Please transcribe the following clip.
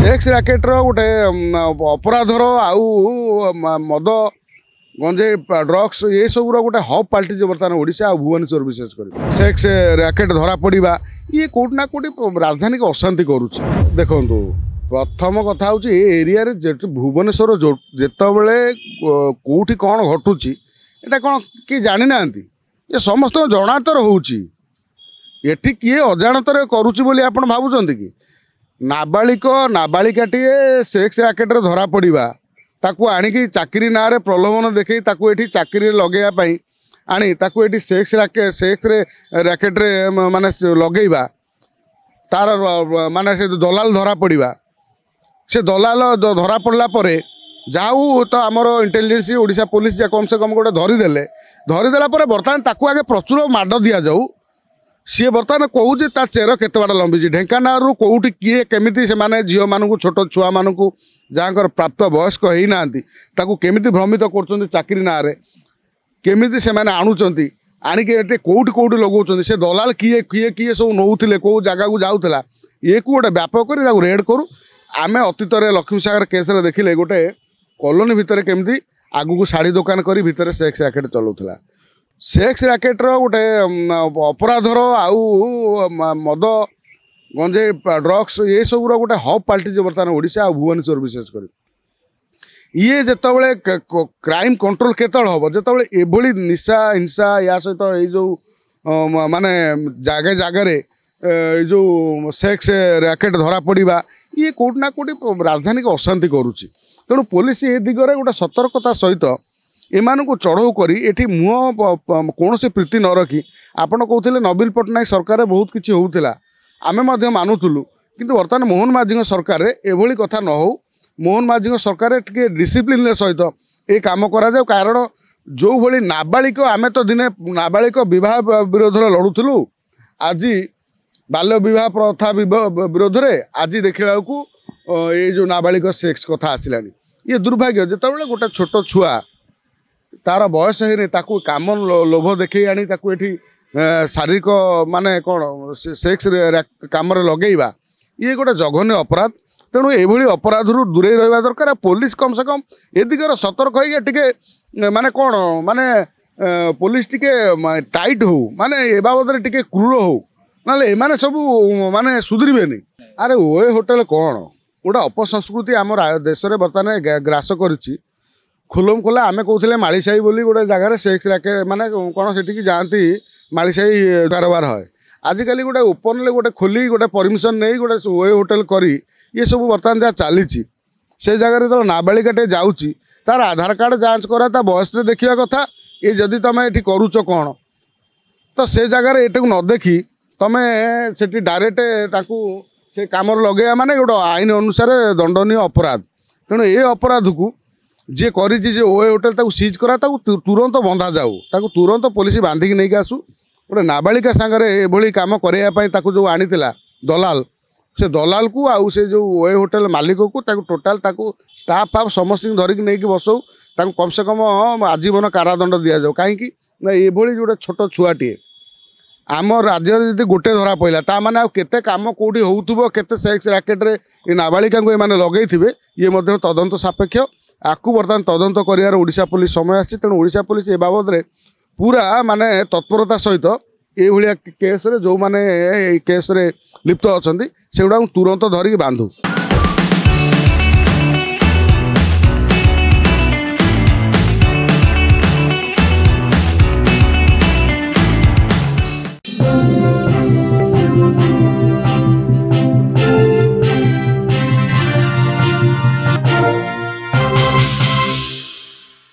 Sex रैकेटर गोटे अपराधर आउ मद गंजे ड्रग्स ये सब गोटे हब पलटि बर्तमान ओडिशा भुवनेश्वर विशेष कर सेक्स रैकेट धरा पड़ा ये कौटना कौटी राजधानी को अशांति करुच्ची। देखो प्रथम कथा हूँ एरिया भुवनेश्वर जितेबले कौटी कौन घटुची एटा कौन कि जानी ना ये समस्त जनातर होठी किए अजाणतर करुच्ची बोली आपण भावुं कि नाबालिक नाबालिकाटीए सेक्स रैकेट धरा पड़ा ताकू आणिकी चाकरी ना रे प्रलोभन देखी ताकू एठी चाकरी लगेवाई आनी ताकू एठी सेक्स रैकेट रे माने लगेइबा तार माने से दलाल धरा पड़ा से दलाल धरा पड़ला परे जाऊ तो आमर इंटेलिजेंस ओडिशा पुलिस जे कम से कम गोटे धरीदेला बर्तमान ताकू आगे प्रचुर माड दि जाऊ सी बर्तमान कहूँ ता चेर केते बाड़ लंबी ढेंकानाल कौटी किए केमी से झील मानू छोट छुआ मानू जहाँ प्राप्त वयस्क होना केमी भ्रमित कर चाकरी ना केमी से आणुंट आणिके कौटी कौटी लगौं से दलाल किए किए किए सब नौले कौ जगह को जाऊला ये गोटे व्यापक कर रेड करूँ आम अतीत लक्ष्मीसागर केस देखिले गोटे कॉलोनी भितर केमती आगू शाढ़ी दुकान कर भितर सेक्स रैकेट चलाऊला सेक्स रैकेटर गोटे अपराधर आउ मद गंजे ड्रग्स ये सब गोटे हब पलटि बर्तमान ओडिशा भुवनेश्वर विशेष कर ये जितेबले क्राइम कंट्रोल केतल हम जितेबले एभली निशा हिंसा या सहित यो माने जगह जगार जो सेक्स रैकेट धरा पड़ा ये कौटना कौटी राजधानी को अशांति करुच्ची। तेणु पुलिस ये दिगरे गोटे सतर्कता सहित एमानकु चढ़ऊ करी एठी मुह कौन से प्रीति न रखी आपण कहते नवीन पट्टनायक सरकार बहुत किसी होता आमे मध्य मानुलु किंतु बर्तमान मोहन माझी सरकार एभली कथा न हो मोहन माझी सरकार टिके डिसिप्लिन सहित ये काम करा जाऊ कारण जो भली नाबालिक आमे तो दिने नाबालिक विवाह विरोध लड़ुलु आज बाल्य विवाह प्रथा विरोध में आज देखला ये जो नाबालिक सेक्स कथा आसिलानी ये दुर्भाग्य जितेबाला गोटे छोट छुआ तार बयस है काम लोभ देखे आनी ये शारीरिक माने कौन सेक्स काम लगेवा ये गोटे जघन्य अपराध। तेणु ये अपराध रू दूरे रहा दरकार पुलिस कम से कम ए दिगर सतर्क हो माने कौन माने पुलिस टिके टाइट हो माने ए बाबद टिके क्रूर हो ना एमाने सब माने सुधरबे। अरे ओए होटेल कौन गोटे अपसंस्कृति आम देश में बर्तमान ग्रास करुच्ची खोलम खोला आमे कहते मालीसाही बोली गोटे जगार सेक्स रैकेट माने कौन से जाती मालीसाही कारोबार है आजिकल गोटे ओपन गोटे खोली गोटे परमिशन नहीं गोटे ओए होटेल करी ये सब बर्तमान जहाँ चली से जगह तो नाबालिकाटे जाऊँगी तार आधार कार्ड जांच करा ता बयस देखा कथा ये जदि तुम ये करुच कौन तो से जगार ये न देखी तुम से डायरेक्ट से कम लगे माने गोटे आईन अनुसार दंडनीय अपराध। तेणु ये अपराध को जी कर ओए होटेल ताकू सीज करा तुरंत बंधा जाऊ तुरंत पुलिस बांधिकी नहीं आसू गोटे नाबालिका सांगरे एभली काम करने जो आनी दलाल से दलाल को आउ से जो ओए होटेल मालिक को टोटाल स्टाफ फाफ समस्त धरिकी नहीं बसऊ कम से कम आजीवन कारादंड दि जाऊ कहीं ये गोटे छोट छुआटे आम राज्य जब गोटे धरा पड़ा ता माने केते काम कौटी हो केते सेक्स रैकेट रे ये नाबालिका को ये लगे ये तदंत सापेक्ष आपको बर्तमान तदंत कर ओडिशा पुलिस समय आसी। तेणु ओडिशा पुलिस ए बाबद रे पूरा माने तत्परता सहित ये केस रे जो माने केस रे लिप्त अच्छा से गुड़ा तुरंत धरिकी बांधु।